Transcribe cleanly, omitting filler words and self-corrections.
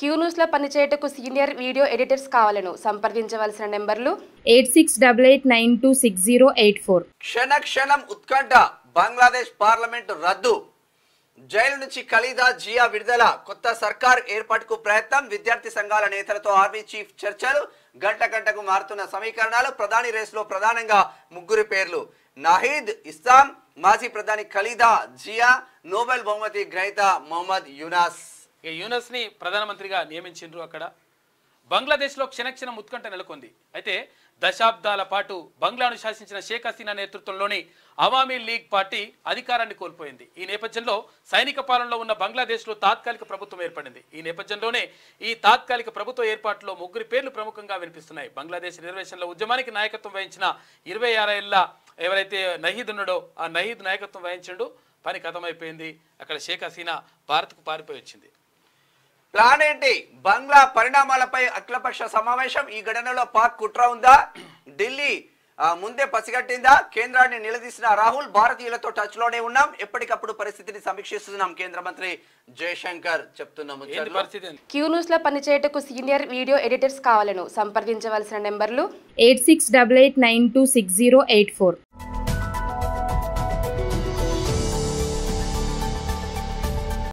Q news లో పనిచేయటకు senior video editors కావాలను సంప్రదించవలసిన నెంబర్లు 8688926084. క్షణ క్షణం ఉత్కంఠ బంగ్లాదేశ్ పార్లమెంటు రద్దు జైలు నుంచి ఖలీదా జియా విడుదల కొత్త సర్కార్ ఏర్పాటుకు ప్రయత్నం విద్యార్థి సంఘాల నేతలతో ఆర్మీ చీఫ్ చర్చలు గంట గంటకు మారుతున్న సమీకరణాలు ప్రధాని రేసులో ప్రధానంగా ముగ్గురు పేర్లు నాహిద్ ఇస్లాం మాజీ ప్రధాని ఖలీదా జియా నోబెల్ బహుమతి గ్రహీత మొహమ్మద్ యూనస్ ని ప్రధానమంత్రిగా నియమించారు. అక్కడ బంగ్లాదేశ్ లో క్షణక్షణం ఉత్కంఠ నెలకొంది. అయితే దశాబ్దాల పాటు బంగ్లాను శాసించిన షేక్ హసీనా నేతృత్వంలోని అవామీ లీగ్ పార్టీ అధికారాన్ని కోల్పోయింది. ఈ నేపథ్యంలో సైనిక పాలనలో ఉన్న బంగ్లాదేశ్ లో తాత్కాలిక ప్రభుత్వం ఏర్పడింది. ఈ నేపథ్యంలోనే ఈ తాత్కాలిక ప్రభుత్వ ఏర్పాటులో ముగ్గురి పేర్లు ప్రముఖంగా వినిపిస్తున్నాయి. బంగ్లాదేశ్ రిజర్వేషన్ల ఉద్యమానికి నాయకత్వం వహించిన 26 ఏళ్ల ఎవరైతే నహీద్ ఉన్నాడో ఆ నహీద్ నాయకత్వం వహించాడు. పని ఖతమైపోయింది. అక్కడ షేక్ హసీనా భారత్కు పారిపోయి వచ్చింది. ప్లాన్ ఏంటి? బంగ్లా పరిణామాలపై అఖిలపక్ష సమావేశం. ఈ ఘటనలో పాక్ కుట్ర ఉందా? ఢిల్లీ ముందే పసిగట్టిందా? కేంద్రాన్ని నిలదీసిన రాహుల్ భారతీయులతో టచ్ లోనే ఉన్నాం, ఎప్పటికప్పుడు పరిస్థితిని సమీక్షిస్తున్నాం కేంద్ర మంత్రి జయశంకర్ చెప్తున్నాము. క్యూ న్యూస్ లో పనిచేయటకు సీనియర్ వీడియో ఎడిటర్స్ కావాలను సంప్రదించవలసిన నెంబర్లు 8688926084.